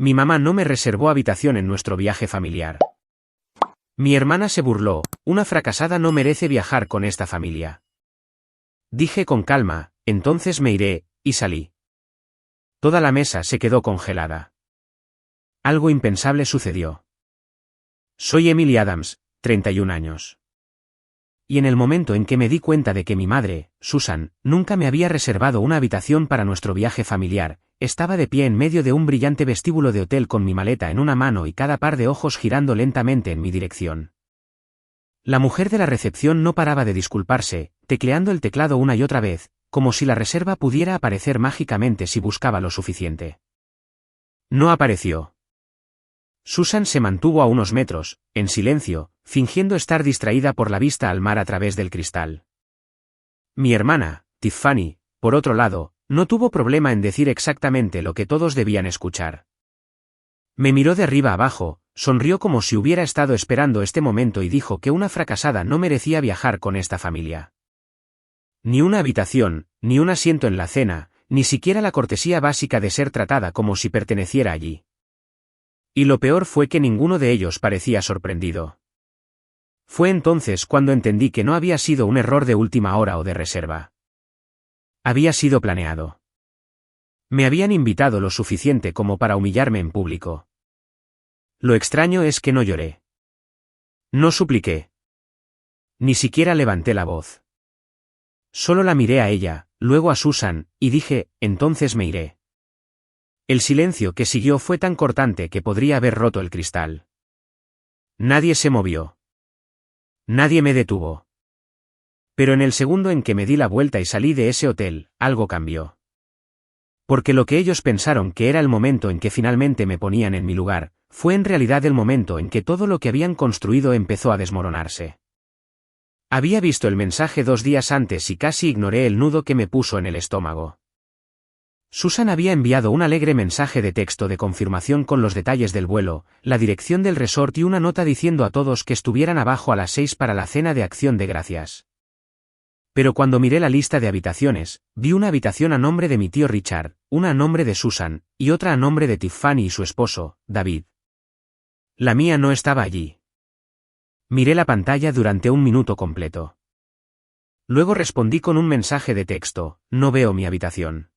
Mi mamá no me reservó habitación en nuestro viaje familiar. Mi hermana se burló, una fracasada no merece viajar con esta familia. Dije con calma, entonces me iré, y salí. Toda la mesa se quedó congelada. Algo impensable sucedió. Soy Emily Adams, 31 años. Y en el momento en que me di cuenta de que mi madre, Susan, nunca me había reservado una habitación para nuestro viaje familiar, estaba de pie en medio de un brillante vestíbulo de hotel con mi maleta en una mano y cada par de ojos girando lentamente en mi dirección. La mujer de la recepción no paraba de disculparse, tecleando el teclado una y otra vez, como si la reserva pudiera aparecer mágicamente si buscaba lo suficiente. No apareció. Susan se mantuvo a unos metros, en silencio, fingiendo estar distraída por la vista al mar a través del cristal. Mi hermana, Tiffany, por otro lado, no tuvo problema en decir exactamente lo que todos debían escuchar. Me miró de arriba abajo, sonrió como si hubiera estado esperando este momento y dijo que una fracasada no merecía viajar con esta familia. Ni una habitación, ni un asiento en la cena, ni siquiera la cortesía básica de ser tratada como si perteneciera allí. Y lo peor fue que ninguno de ellos parecía sorprendido. Fue entonces cuando entendí que no había sido un error de última hora o de reserva. Había sido planeado. Me habían invitado lo suficiente como para humillarme en público. Lo extraño es que no lloré. No supliqué. Ni siquiera levanté la voz. Solo la miré a ella, luego a Susan, y dije, entonces me iré. El silencio que siguió fue tan cortante que podría haber roto el cristal. Nadie se movió. Nadie me detuvo. Pero en el segundo en que me di la vuelta y salí de ese hotel, algo cambió. Porque lo que ellos pensaron que era el momento en que finalmente me ponían en mi lugar, fue en realidad el momento en que todo lo que habían construido empezó a desmoronarse. Había visto el mensaje 2 días antes y casi ignoré el nudo que me puso en el estómago. Susan había enviado un alegre mensaje de texto de confirmación con los detalles del vuelo, la dirección del resort y una nota diciendo a todos que estuvieran abajo a las 6 para la cena de acción de gracias. Pero cuando miré la lista de habitaciones, vi una habitación a nombre de mi tío Richard, una a nombre de Susan, y otra a nombre de Tiffany y su esposo, David. La mía no estaba allí. Miré la pantalla durante un minuto completo. Luego respondí con un mensaje de texto, no veo mi habitación.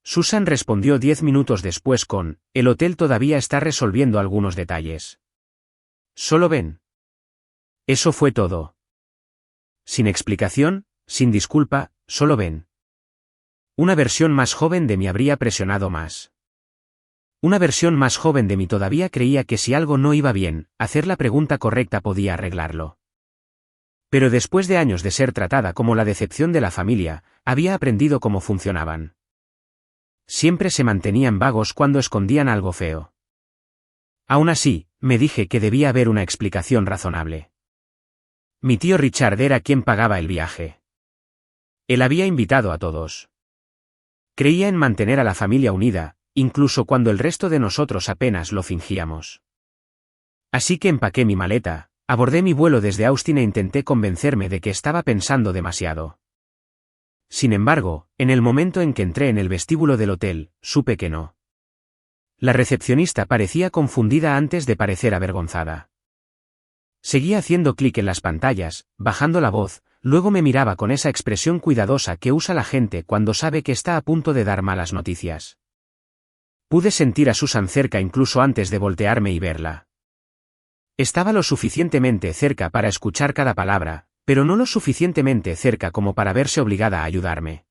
Susan respondió 10 minutos después con, el hotel todavía está resolviendo algunos detalles. Solo ven. Eso fue todo. Sin explicación, sin disculpa, solo ven. Una versión más joven de mí habría presionado más. Una versión más joven de mí todavía creía que si algo no iba bien, hacer la pregunta correcta podía arreglarlo. Pero después de años de ser tratada como la decepción de la familia, había aprendido cómo funcionaban. Siempre se mantenían vagos cuando escondían algo feo. Aún así, me dije que debía haber una explicación razonable. Mi tío Richard era quien pagaba el viaje. Él había invitado a todos. Creía en mantener a la familia unida, incluso cuando el resto de nosotros apenas lo fingíamos. Así que empaqué mi maleta, abordé mi vuelo desde Austin e intenté convencerme de que estaba pensando demasiado. Sin embargo, en el momento en que entré en el vestíbulo del hotel, supe que no. La recepcionista parecía confundida antes de parecer avergonzada. Seguía haciendo clic en las pantallas, bajando la voz, luego me miraba con esa expresión cuidadosa que usa la gente cuando sabe que está a punto de dar malas noticias. Pude sentir a Susan cerca incluso antes de voltearme y verla. Estaba lo suficientemente cerca para escuchar cada palabra, pero no lo suficientemente cerca como para verse obligada a ayudarme.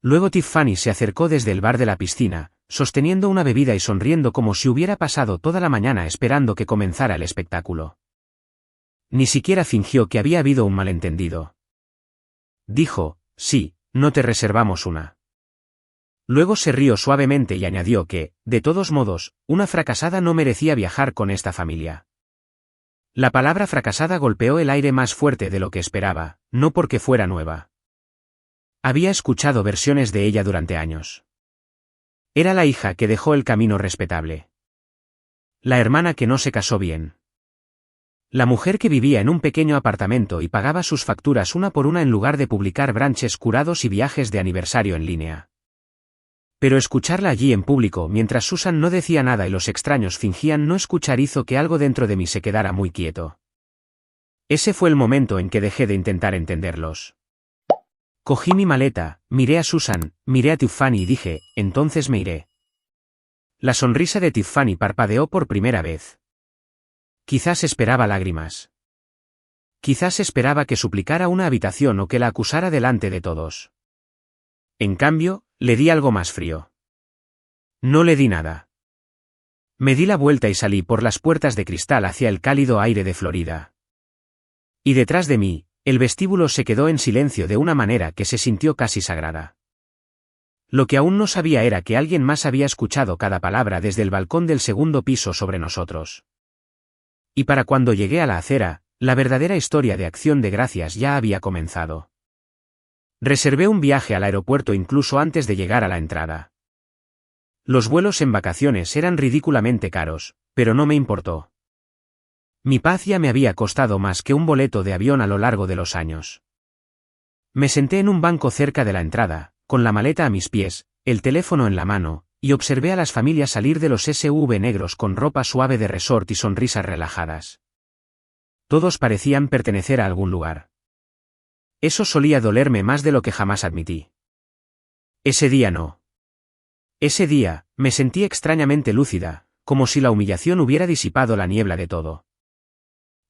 Luego Tiffany se acercó desde el bar de la piscina, sosteniendo una bebida y sonriendo como si hubiera pasado toda la mañana esperando que comenzara el espectáculo. Ni siquiera fingió que había habido un malentendido. Dijo, sí, no te reservamos una. Luego se rió suavemente y añadió que, de todos modos, una fracasada no merecía viajar con esta familia. La palabra fracasada golpeó el aire más fuerte de lo que esperaba, no porque fuera nueva. Había escuchado versiones de ella durante años. Era la hija que dejó el camino respetable. La hermana que no se casó bien. La mujer que vivía en un pequeño apartamento y pagaba sus facturas una por una en lugar de publicar brunches curados y viajes de aniversario en línea. Pero escucharla allí en público mientras Susan no decía nada y los extraños fingían no escuchar hizo que algo dentro de mí se quedara muy quieto. Ese fue el momento en que dejé de intentar entenderlos. Cogí mi maleta, miré a Susan, miré a Tiffany y dije, entonces me iré. La sonrisa de Tiffany parpadeó por primera vez. Quizás esperaba lágrimas. Quizás esperaba que suplicara una habitación o que la acusara delante de todos. En cambio, le di algo más frío. No le di nada. Me di la vuelta y salí por las puertas de cristal hacia el cálido aire de Florida. Y detrás de mí, el vestíbulo se quedó en silencio de una manera que se sintió casi sagrada. Lo que aún no sabía era que alguien más había escuchado cada palabra desde el balcón del segundo piso sobre nosotros. Y para cuando llegué a la acera, la verdadera historia de Acción de Gracias ya había comenzado. Reservé un viaje al aeropuerto incluso antes de llegar a la entrada. Los vuelos en vacaciones eran ridículamente caros, pero no me importó. Mi paz ya me había costado más que un boleto de avión a lo largo de los años. Me senté en un banco cerca de la entrada, con la maleta a mis pies, el teléfono en la mano, y observé a las familias salir de los SUV negros con ropa suave de resort y sonrisas relajadas. Todos parecían pertenecer a algún lugar. Eso solía dolerme más de lo que jamás admití. Ese día no. Ese día, me sentí extrañamente lúcida, como si la humillación hubiera disipado la niebla de todo.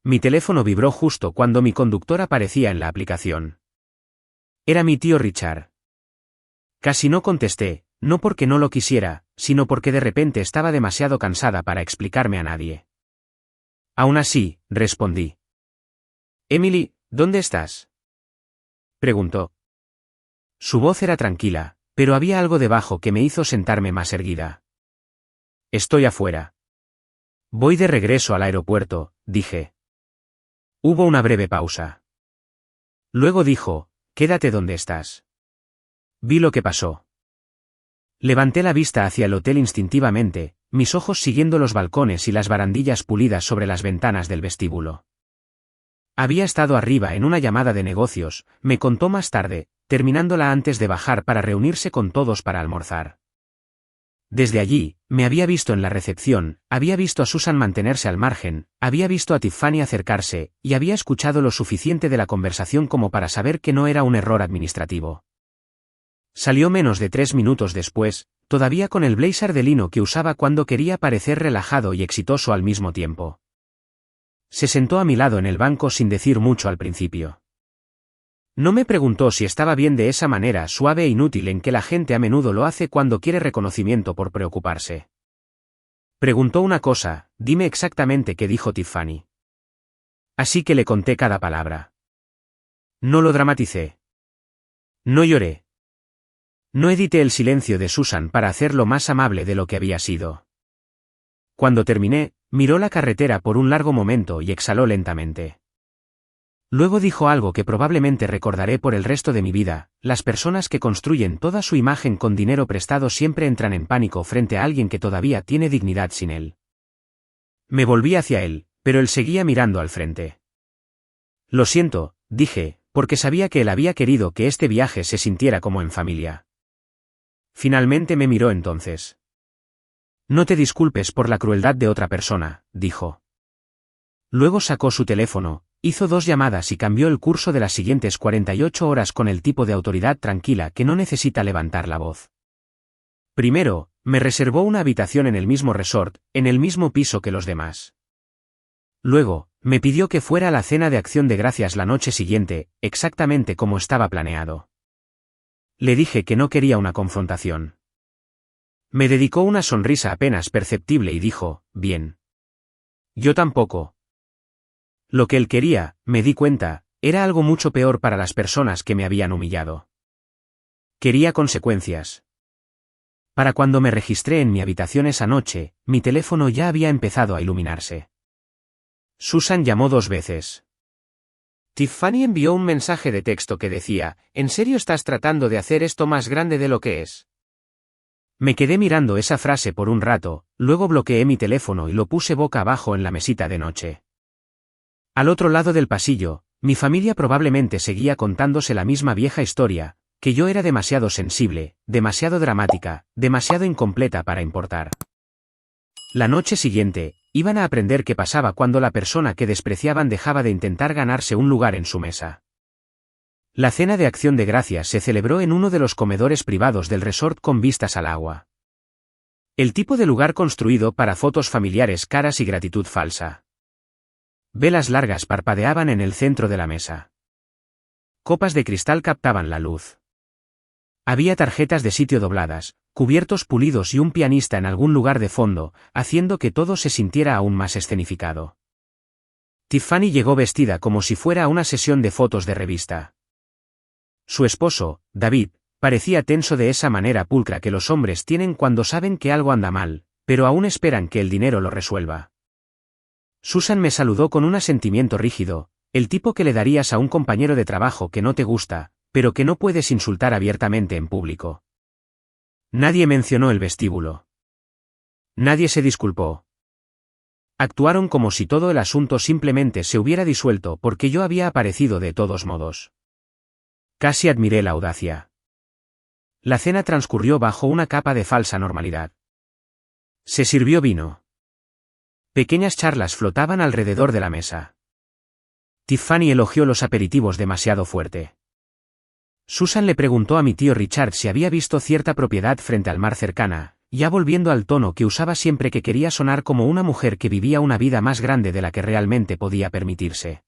Mi teléfono vibró justo cuando mi conductor aparecía en la aplicación. Era mi tío Richard. Casi no contesté, no porque no lo quisiera, sino porque de repente estaba demasiado cansada para explicarme a nadie. Aún así, respondí. Emily, ¿dónde estás? Preguntó. Su voz era tranquila, pero había algo debajo que me hizo sentarme más erguida. Estoy afuera. Voy de regreso al aeropuerto, dije. Hubo una breve pausa. Luego dijo, quédate donde estás. Vi lo que pasó. Levanté la vista hacia el hotel instintivamente, mis ojos siguiendo los balcones y las barandillas pulidas sobre las ventanas del vestíbulo. Había estado arriba en una llamada de negocios, me contó más tarde, terminándola antes de bajar para reunirse con todos para almorzar. Desde allí, me había visto en la recepción, había visto a Susan mantenerse al margen, había visto a Tiffany acercarse, y había escuchado lo suficiente de la conversación como para saber que no era un error administrativo. Salió menos de 3 minutos después, todavía con el blazer de lino que usaba cuando quería parecer relajado y exitoso al mismo tiempo. Se sentó a mi lado en el banco sin decir mucho al principio. No me preguntó si estaba bien de esa manera suave e inútil en que la gente a menudo lo hace cuando quiere reconocimiento por preocuparse. Preguntó una cosa, dime exactamente qué dijo Tiffany. Así que le conté cada palabra. No lo dramaticé. No lloré. No edité el silencio de Susan para hacerlo más amable de lo que había sido. Cuando terminé, miró la carretera por un largo momento y exhaló lentamente. Luego dijo algo que probablemente recordaré por el resto de mi vida, las personas que construyen toda su imagen con dinero prestado siempre entran en pánico frente a alguien que todavía tiene dignidad sin él. Me volví hacia él, pero él seguía mirando al frente. Lo siento, dije, porque sabía que él había querido que este viaje se sintiera como en familia. Finalmente me miró entonces. No te disculpes por la crueldad de otra persona, dijo. Luego sacó su teléfono, hizo 2 llamadas y cambió el curso de las siguientes 48 horas con el tipo de autoridad tranquila que no necesita levantar la voz. Primero, me reservó una habitación en el mismo resort, en el mismo piso que los demás. Luego, me pidió que fuera a la cena de Acción de Gracias la noche siguiente, exactamente como estaba planeado. Le dije que no quería una confrontación. Me dedicó una sonrisa apenas perceptible y dijo, bien. Yo tampoco. Lo que él quería, me di cuenta, era algo mucho peor para las personas que me habían humillado. Quería consecuencias. Para cuando me registré en mi habitación esa noche, mi teléfono ya había empezado a iluminarse. Susan llamó 2 veces. Tiffany envió un mensaje de texto que decía, ¿en serio estás tratando de hacer esto más grande de lo que es? Me quedé mirando esa frase por un rato, luego bloqueé mi teléfono y lo puse boca abajo en la mesita de noche. Al otro lado del pasillo, mi familia probablemente seguía contándose la misma vieja historia, que yo era demasiado sensible, demasiado dramática, demasiado incompleta para importar. La noche siguiente, iban a aprender qué pasaba cuando la persona que despreciaban dejaba de intentar ganarse un lugar en su mesa. La cena de Acción de Gracias se celebró en uno de los comedores privados del resort con vistas al agua. El tipo de lugar construido para fotos familiares caras y gratitud falsa. Velas largas parpadeaban en el centro de la mesa. Copas de cristal captaban la luz. Había tarjetas de sitio dobladas, cubiertos pulidos y un pianista en algún lugar de fondo, haciendo que todo se sintiera aún más escenificado. Tiffany llegó vestida como si fuera a una sesión de fotos de revista. Su esposo, David, parecía tenso de esa manera pulcra que los hombres tienen cuando saben que algo anda mal, pero aún esperan que el dinero lo resuelva. Susan me saludó con un asentimiento rígido, el tipo que le darías a un compañero de trabajo que no te gusta, pero que no puedes insultar abiertamente en público. Nadie mencionó el vestíbulo. Nadie se disculpó. Actuaron como si todo el asunto simplemente se hubiera disuelto porque yo había aparecido de todos modos. Casi admiré la audacia. La cena transcurrió bajo una capa de falsa normalidad. Se sirvió vino. Pequeñas charlas flotaban alrededor de la mesa. Tiffany elogió los aperitivos demasiado fuerte. Susan le preguntó a mi tío Richard si había visto cierta propiedad frente al mar cercana, ya volviendo al tono que usaba siempre que quería sonar como una mujer que vivía una vida más grande de la que realmente podía permitirse.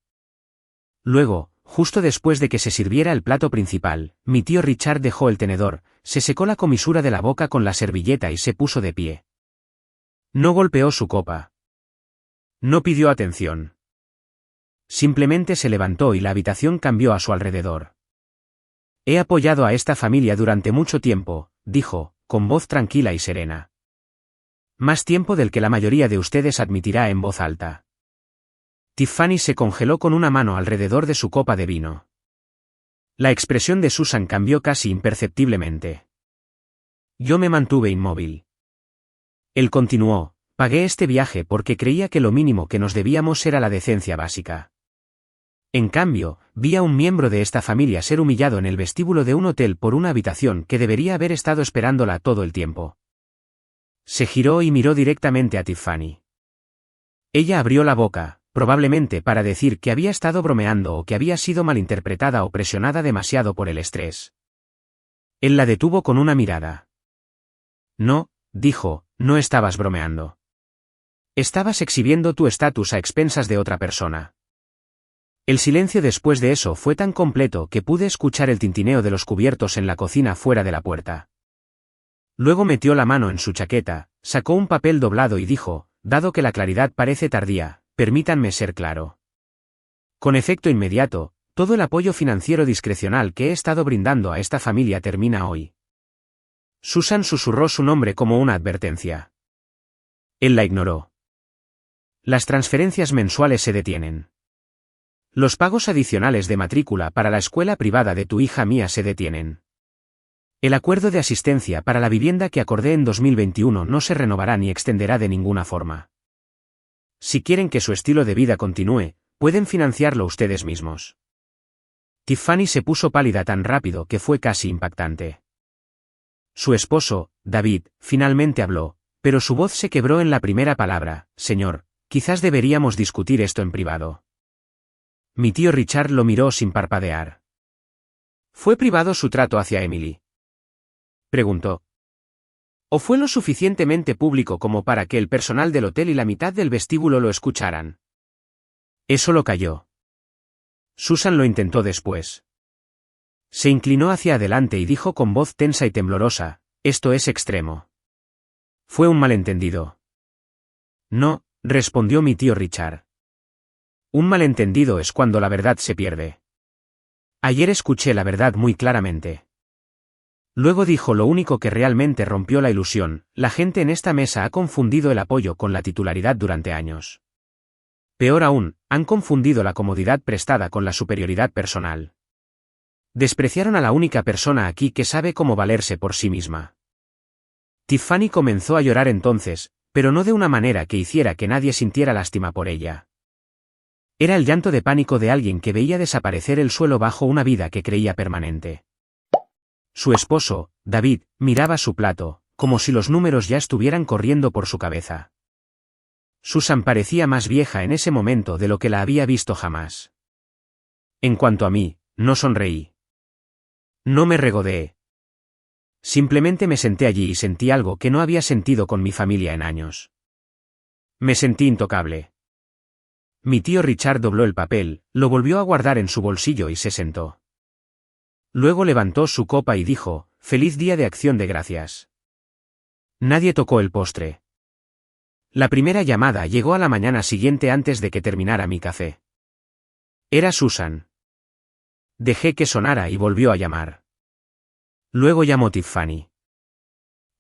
Luego, justo después de que se sirviera el plato principal, mi tío Richard dejó el tenedor, se secó la comisura de la boca con la servilleta y se puso de pie. No golpeó su copa. No pidió atención. Simplemente se levantó y la habitación cambió a su alrededor. He apoyado a esta familia durante mucho tiempo, dijo, con voz tranquila y serena. Más tiempo del que la mayoría de ustedes admitirá en voz alta. Tiffany se congeló con una mano alrededor de su copa de vino. La expresión de Susan cambió casi imperceptiblemente. Yo me mantuve inmóvil. Él continuó, pagué este viaje porque creía que lo mínimo que nos debíamos era la decencia básica. En cambio, vi a un miembro de esta familia ser humillado en el vestíbulo de un hotel por una habitación que debería haber estado esperándola todo el tiempo. Se giró y miró directamente a Tiffany. Ella abrió la boca, probablemente para decir que había estado bromeando o que había sido malinterpretada o presionada demasiado por el estrés. Él la detuvo con una mirada. No, dijo, no estabas bromeando. Estabas exhibiendo tu estatus a expensas de otra persona. El silencio después de eso fue tan completo que pude escuchar el tintineo de los cubiertos en la cocina fuera de la puerta. Luego metió la mano en su chaqueta, sacó un papel doblado y dijo, dado que la claridad parece tardía, permítanme ser claro. Con efecto inmediato, todo el apoyo financiero discrecional que he estado brindando a esta familia termina hoy. Susan susurró su nombre como una advertencia. Él la ignoró. Las transferencias mensuales se detienen. Los pagos adicionales de matrícula para la escuela privada de tu hija mía se detienen. El acuerdo de asistencia para la vivienda que acordé en 2021 no se renovará ni extenderá de ninguna forma. Si quieren que su estilo de vida continúe, pueden financiarlo ustedes mismos. Tiffany se puso pálida tan rápido que fue casi impactante. Su esposo, David, finalmente habló, pero su voz se quebró en la primera palabra. Señor, quizás deberíamos discutir esto en privado. Mi tío Richard lo miró sin parpadear. ¿Fue privado su trato hacia Emily?, preguntó. ¿O fue lo suficientemente público como para que el personal del hotel y la mitad del vestíbulo lo escucharan? Eso lo calló. Susan lo intentó después. Se inclinó hacia adelante y dijo con voz tensa y temblorosa, esto es extremo. Fue un malentendido. No, respondió mi tío Richard. Un malentendido es cuando la verdad se pierde. Ayer escuché la verdad muy claramente. Luego dijo lo único que realmente rompió la ilusión, la gente en esta mesa ha confundido el apoyo con la titularidad durante años. Peor aún, han confundido la comodidad prestada con la superioridad personal. Despreciaron a la única persona aquí que sabe cómo valerse por sí misma. Tiffany comenzó a llorar entonces, pero no de una manera que hiciera que nadie sintiera lástima por ella. Era el llanto de pánico de alguien que veía desaparecer el suelo bajo una vida que creía permanente. Su esposo, David, miraba su plato, como si los números ya estuvieran corriendo por su cabeza. Susan parecía más vieja en ese momento de lo que la había visto jamás. En cuanto a mí, no sonreí. No me regodeé. Simplemente me senté allí y sentí algo que no había sentido con mi familia en años. Me sentí intocable. Mi tío Richard dobló el papel, lo volvió a guardar en su bolsillo y se sentó. Luego levantó su copa y dijo, «Feliz Día de Acción de Gracias». Nadie tocó el postre. La primera llamada llegó a la mañana siguiente antes de que terminara mi café. Era Susan. Dejé que sonara y volvió a llamar. Luego llamó Tiffany.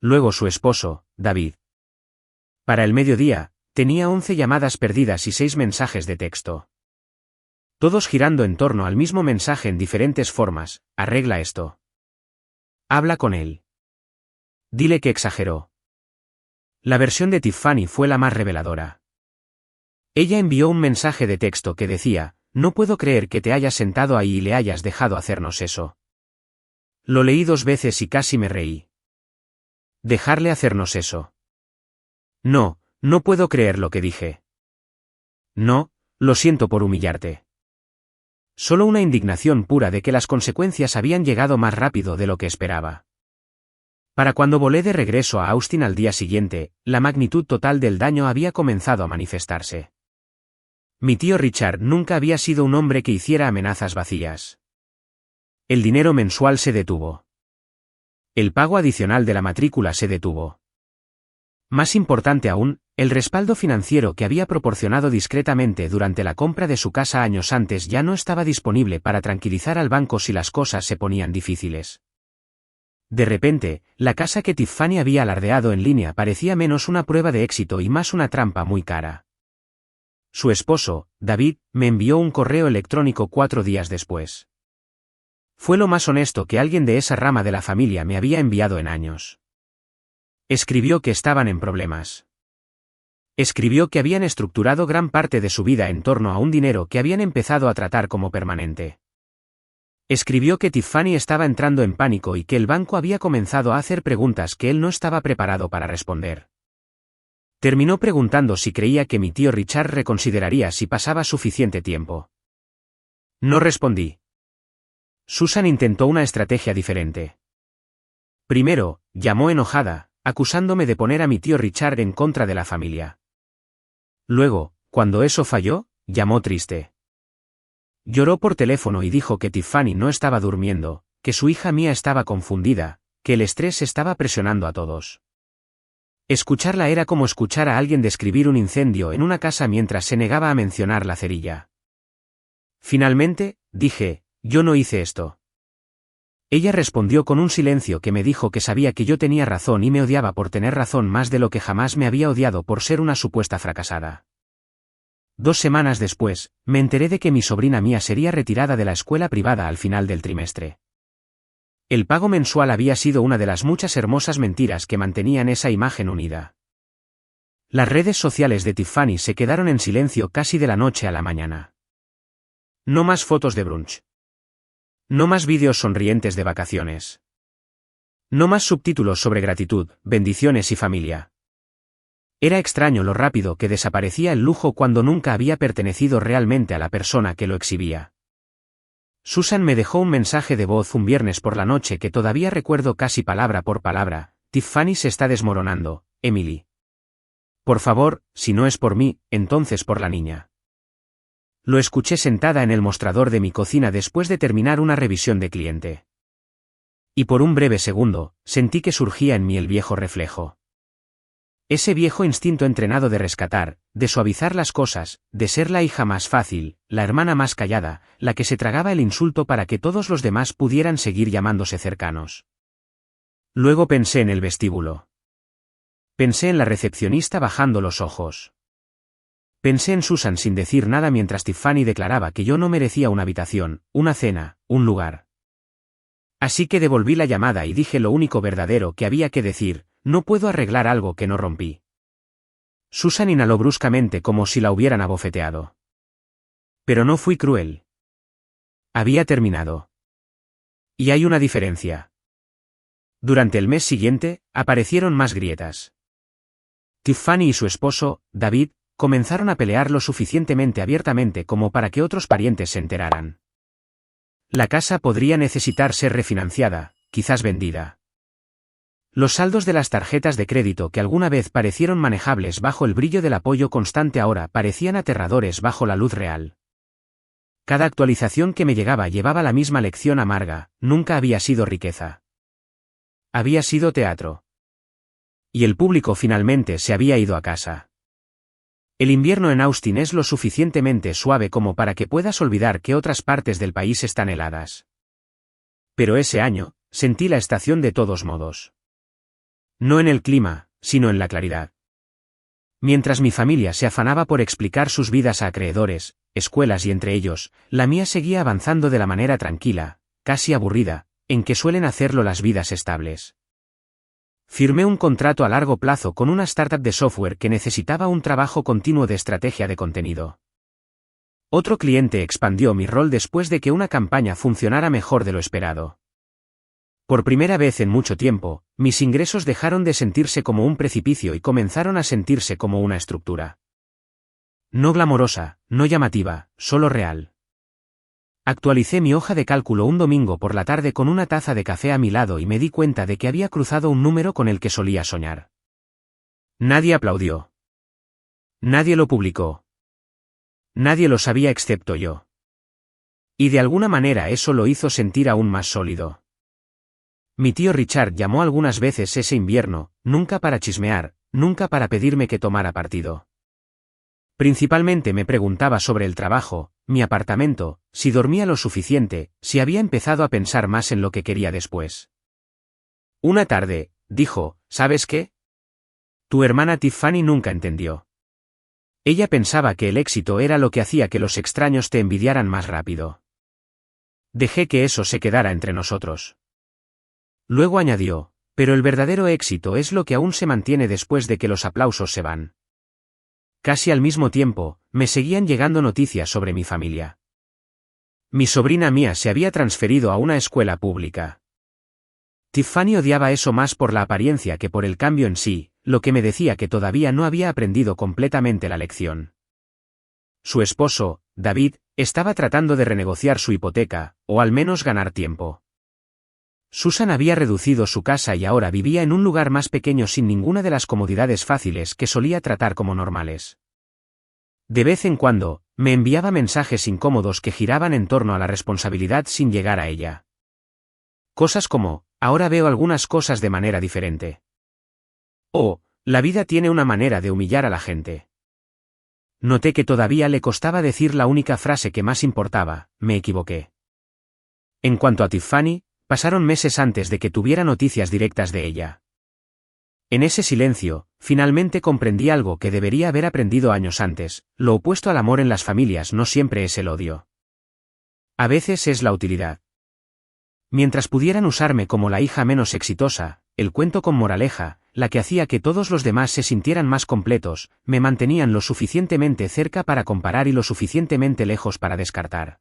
Luego su esposo, David. Para el mediodía, tenía 11 llamadas perdidas y 6 mensajes de texto. Todos girando en torno al mismo mensaje en diferentes formas: arregla esto. Habla con él. Dile que exageró. La versión de Tiffany fue la más reveladora. Ella envió un mensaje de texto que decía: no puedo creer que te hayas sentado ahí y le hayas dejado hacernos eso. Lo leí 2 veces y casi me reí. ¿Dejarle hacernos eso? No, no puedo creer lo que dije. No, lo siento por humillarte. Solo una indignación pura de que las consecuencias habían llegado más rápido de lo que esperaba. Para cuando volé de regreso a Austin al día siguiente, la magnitud total del daño había comenzado a manifestarse. Mi tío Richard nunca había sido un hombre que hiciera amenazas vacías. El dinero mensual se detuvo. El pago adicional de la matrícula se detuvo. Más importante aún, el respaldo financiero que había proporcionado discretamente durante la compra de su casa años antes ya no estaba disponible para tranquilizar al banco si las cosas se ponían difíciles. De repente, la casa que Tiffany había alardeado en línea parecía menos una prueba de éxito y más una trampa muy cara. Su esposo, David, me envió un correo electrónico 4 días después. Fue lo más honesto que alguien de esa rama de la familia me había enviado en años. Escribió que estaban en problemas. Escribió que habían estructurado gran parte de su vida en torno a un dinero que habían empezado a tratar como permanente. Escribió que Tiffany estaba entrando en pánico y que el banco había comenzado a hacer preguntas que él no estaba preparado para responder. Terminó preguntando si creía que mi tío Richard reconsideraría si pasaba suficiente tiempo. No respondí. Susan intentó una estrategia diferente. Primero, llamó enojada, acusándome de poner a mi tío Richard en contra de la familia. Luego, cuando eso falló, llamó triste. Lloró por teléfono y dijo que Tiffany no estaba durmiendo, que su hija Mia estaba confundida, que el estrés estaba presionando a todos. Escucharla era como escuchar a alguien describir un incendio en una casa mientras se negaba a mencionar la cerilla. Finalmente, dije, yo no hice esto. Ella respondió con un silencio que me dijo que sabía que yo tenía razón y me odiaba por tener razón más de lo que jamás me había odiado por ser una supuesta fracasada. 2 semanas después, me enteré de que mi sobrina Mia sería retirada de la escuela privada al final del trimestre. El pago mensual había sido una de las muchas hermosas mentiras que mantenían esa imagen unida. Las redes sociales de Tiffany se quedaron en silencio casi de la noche a la mañana. No más fotos de brunch. No más vídeos sonrientes de vacaciones. No más subtítulos sobre gratitud, bendiciones y familia. Era extraño lo rápido que desaparecía el lujo cuando nunca había pertenecido realmente a la persona que lo exhibía. Susan me dejó un mensaje de voz un viernes por la noche que todavía recuerdo casi palabra por palabra: Tiffany se está desmoronando, Emily. Por favor, si no es por mí, entonces por la niña. Lo escuché sentada en el mostrador de mi cocina después de terminar una revisión de cliente. Y por un breve segundo, sentí que surgía en mí el viejo reflejo. Ese viejo instinto entrenado de rescatar, de suavizar las cosas, de ser la hija más fácil, la hermana más callada, la que se tragaba el insulto para que todos los demás pudieran seguir llamándose cercanos. Luego pensé en el vestíbulo. Pensé en la recepcionista bajando los ojos. Pensé en Susan sin decir nada mientras Tiffany declaraba que yo no merecía una habitación, una cena, un lugar. Así que devolví la llamada y dije lo único verdadero que había que decir: no puedo arreglar algo que no rompí. Susan inhaló bruscamente como si la hubieran abofeteado. Pero no fui cruel. Había terminado. Y hay una diferencia. Durante el mes siguiente, aparecieron más grietas. Tiffany y su esposo, David, comenzaron a pelear lo suficientemente abiertamente como para que otros parientes se enteraran. La casa podría necesitar ser refinanciada, quizás vendida. Los saldos de las tarjetas de crédito que alguna vez parecieron manejables bajo el brillo del apoyo constante ahora parecían aterradores bajo la luz real. Cada actualización que me llegaba llevaba la misma lección amarga: nunca había sido riqueza. Había sido teatro. Y el público finalmente se había ido a casa. El invierno en Austin es lo suficientemente suave como para que puedas olvidar que otras partes del país están heladas. Pero ese año, sentí la estación de todos modos. No en el clima, sino en la claridad. Mientras mi familia se afanaba por explicar sus vidas a acreedores, escuelas y entre ellos, la mía seguía avanzando de la manera tranquila, casi aburrida, en que suelen hacerlo las vidas estables. Firmé un contrato a largo plazo con una startup de software que necesitaba un trabajo continuo de estrategia de contenido. Otro cliente expandió mi rol después de que una campaña funcionara mejor de lo esperado. Por primera vez en mucho tiempo, mis ingresos dejaron de sentirse como un precipicio y comenzaron a sentirse como una estructura. No glamorosa, no llamativa, solo real. Actualicé mi hoja de cálculo un domingo por la tarde con una taza de café a mi lado y me di cuenta de que había cruzado un número con el que solía soñar. Nadie aplaudió. Nadie lo publicó. Nadie lo sabía excepto yo. Y de alguna manera eso lo hizo sentir aún más sólido. Mi tío Richard llamó algunas veces ese invierno, nunca para chismear, nunca para pedirme que tomara partido. Principalmente me preguntaba sobre el trabajo, mi apartamento, si dormía lo suficiente, si había empezado a pensar más en lo que quería después. Una tarde, dijo: ¿sabes qué? Tu hermana Tiffany nunca entendió. Ella pensaba que el éxito era lo que hacía que los extraños te envidiaran más rápido. Dejé que eso se quedara entre nosotros. Luego añadió: pero el verdadero éxito es lo que aún se mantiene después de que los aplausos se van. Casi al mismo tiempo, me seguían llegando noticias sobre mi familia. Mi sobrina Mia se había transferido a una escuela pública. Tiffany odiaba eso más por la apariencia que por el cambio en sí, lo que me decía que todavía no había aprendido completamente la lección. Su esposo, David, estaba tratando de renegociar su hipoteca, o al menos ganar tiempo. Susan había reducido su casa y ahora vivía en un lugar más pequeño sin ninguna de las comodidades fáciles que solía tratar como normales. De vez en cuando, me enviaba mensajes incómodos que giraban en torno a la responsabilidad sin llegar a ella. Cosas como: ahora veo algunas cosas de manera diferente. O: la vida tiene una manera de humillar a la gente. Noté que todavía le costaba decir la única frase que más importaba: me equivoqué. En cuanto a Tiffany, pasaron meses antes de que tuviera noticias directas de ella. En ese silencio, finalmente comprendí algo que debería haber aprendido años antes: lo opuesto al amor en las familias no siempre es el odio. A veces es la utilidad. Mientras pudieran usarme como la hija menos exitosa, el cuento con moraleja, la que hacía que todos los demás se sintieran más completos, me mantenían lo suficientemente cerca para comparar y lo suficientemente lejos para descartar.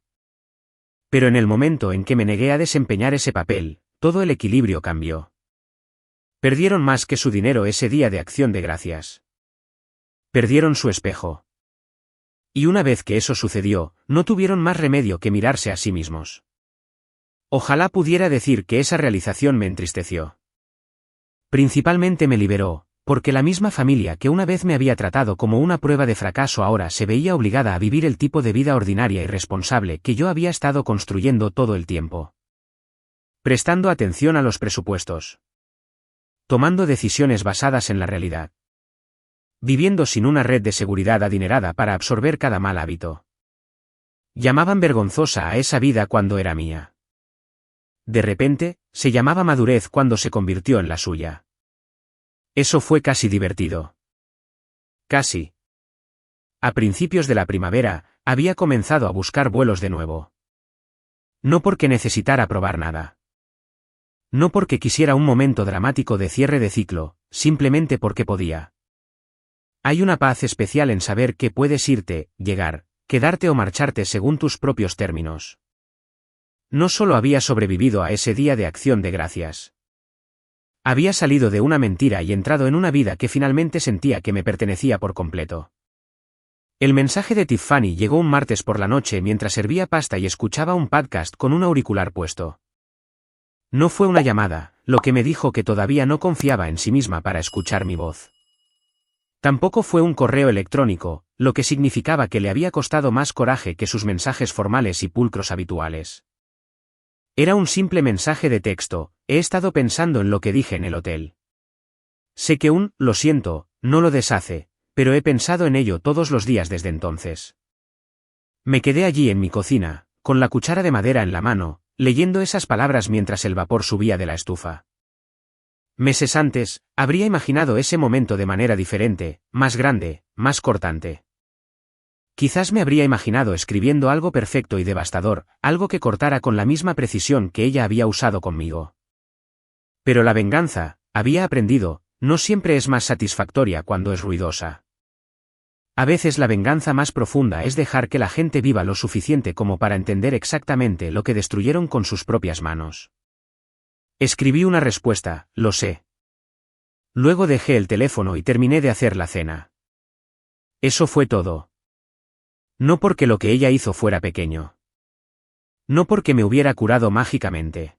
Pero en el momento en que me negué a desempeñar ese papel, todo el equilibrio cambió. Perdieron más que su dinero ese día de Acción de Gracias. Perdieron su espejo. Y una vez que eso sucedió, no tuvieron más remedio que mirarse a sí mismos. Ojalá pudiera decir que esa realización me entristeció. Principalmente me liberó, porque la misma familia que una vez me había tratado como una prueba de fracaso ahora se veía obligada a vivir el tipo de vida ordinaria y responsable que yo había estado construyendo todo el tiempo. Prestando atención a los presupuestos. Tomando decisiones basadas en la realidad. Viviendo sin una red de seguridad adinerada para absorber cada mal hábito. Llamaban vergonzosa a esa vida cuando era mía. De repente, se llamaba madurez cuando se convirtió en la suya. Eso fue casi divertido. Casi. A principios de la primavera, había comenzado a buscar vuelos de nuevo. No porque necesitara probar nada. No porque quisiera un momento dramático de cierre de ciclo, simplemente porque podía. Hay una paz especial en saber que puedes irte, llegar, quedarte o marcharte según tus propios términos. No solo había sobrevivido a ese día de Acción de Gracias. Había salido de una mentira y entrado en una vida que finalmente sentía que me pertenecía por completo. El mensaje de Tiffany llegó un martes por la noche mientras servía pasta y escuchaba un podcast con un auricular puesto. No fue una llamada, lo que me dijo que todavía no confiaba en sí misma para escuchar mi voz. Tampoco fue un correo electrónico, lo que significaba que le había costado más coraje que sus mensajes formales y pulcros habituales. Era un simple mensaje de texto: he estado pensando en lo que dije en el hotel. Sé que lo siento, no lo deshace, pero he pensado en ello todos los días desde entonces. Me quedé allí en mi cocina, con la cuchara de madera en la mano, leyendo esas palabras mientras el vapor subía de la estufa. Meses antes, habría imaginado ese momento de manera diferente, más grande, más cortante. Quizás me habría imaginado escribiendo algo perfecto y devastador, algo que cortara con la misma precisión que ella había usado conmigo. Pero la venganza, había aprendido, no siempre es más satisfactoria cuando es ruidosa. A veces la venganza más profunda es dejar que la gente viva lo suficiente como para entender exactamente lo que destruyeron con sus propias manos. Escribí una respuesta: lo sé. Luego dejé el teléfono y terminé de hacer la cena. Eso fue todo. No porque lo que ella hizo fuera pequeño. No porque me hubiera curado mágicamente.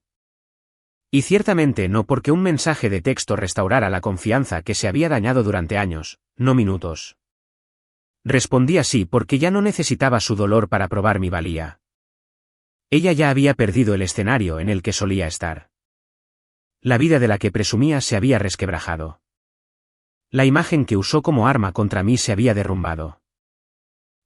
Y ciertamente no porque un mensaje de texto restaurara la confianza que se había dañado durante años, no minutos. Respondí así porque ya no necesitaba su dolor para probar mi valía. Ella ya había perdido el escenario en el que solía estar. La vida de la que presumía se había resquebrajado. La imagen que usó como arma contra mí se había derrumbado.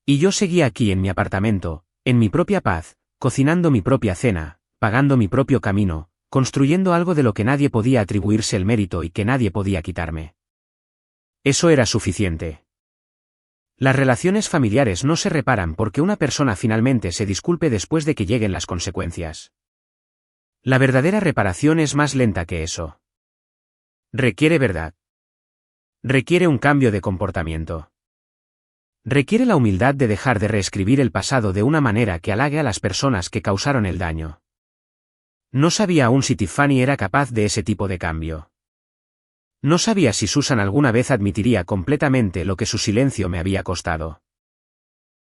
Y yo seguía aquí en mi apartamento, en mi propia paz, cocinando mi propia cena, pagando mi propio camino, construyendo algo de lo que nadie podía atribuirse el mérito y que nadie podía quitarme. Eso era suficiente. Las relaciones familiares no se reparan porque una persona finalmente se disculpe después de que lleguen las consecuencias. La verdadera reparación es más lenta que eso. Requiere verdad. Requiere un cambio de comportamiento. Requiere la humildad de dejar de reescribir el pasado de una manera que halague a las personas que causaron el daño. No sabía aún si Tiffany era capaz de ese tipo de cambio. No sabía si Susan alguna vez admitiría completamente lo que su silencio me había costado.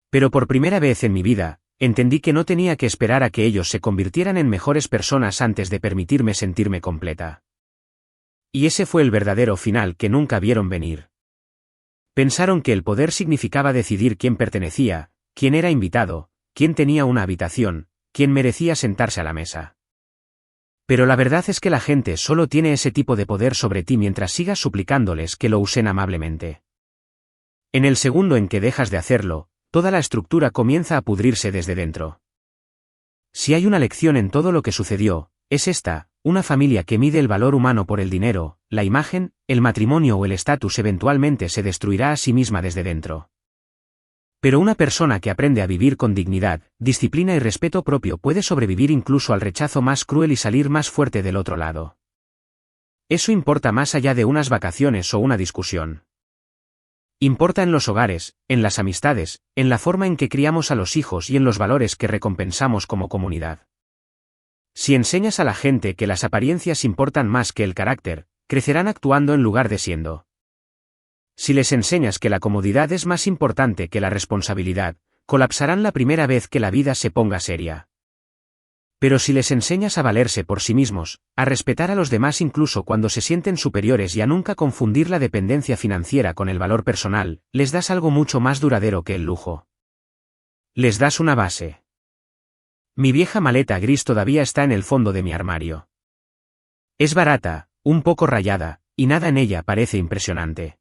Pero por primera vez en mi vida, entendí que no tenía que esperar a que ellos se convirtieran en mejores personas antes de permitirme sentirme completa. Y ese fue el verdadero final que nunca vieron venir. Pensaron que el poder significaba decidir quién pertenecía, quién era invitado, quién tenía una habitación, quién merecía sentarse a la mesa. Pero la verdad es que la gente solo tiene ese tipo de poder sobre ti mientras sigas suplicándoles que lo usen amablemente. En el segundo en que dejas de hacerlo, toda la estructura comienza a pudrirse desde dentro. Si hay una lección en todo lo que sucedió, es esta: una familia que mide el valor humano por el dinero, la imagen, el matrimonio o el estatus eventualmente se destruirá a sí misma desde dentro. Pero una persona que aprende a vivir con dignidad, disciplina y respeto propio puede sobrevivir incluso al rechazo más cruel y salir más fuerte del otro lado. Eso importa más allá de unas vacaciones o una discusión. Importa en los hogares, en las amistades, en la forma en que criamos a los hijos y en los valores que recompensamos como comunidad. Si enseñas a la gente que las apariencias importan más que el carácter, crecerán actuando en lugar de siendo. Si les enseñas que la comodidad es más importante que la responsabilidad, colapsarán la primera vez que la vida se ponga seria. Pero si les enseñas a valerse por sí mismos, a respetar a los demás incluso cuando se sienten superiores y a nunca confundir la dependencia financiera con el valor personal, les das algo mucho más duradero que el lujo. Les das una base. Mi vieja maleta gris todavía está en el fondo de mi armario. Es barata, un poco rayada, y nada en ella parece impresionante.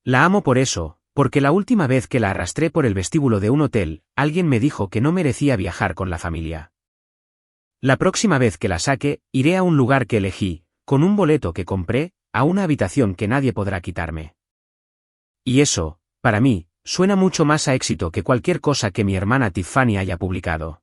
La amo por eso, porque la última vez que la arrastré por el vestíbulo de un hotel, alguien me dijo que no merecía viajar con la familia. La próxima vez que la saque, iré a un lugar que elegí, con un boleto que compré, a una habitación que nadie podrá quitarme. Y eso, para mí, suena mucho más a éxito que cualquier cosa que mi hermana Tiffany haya publicado.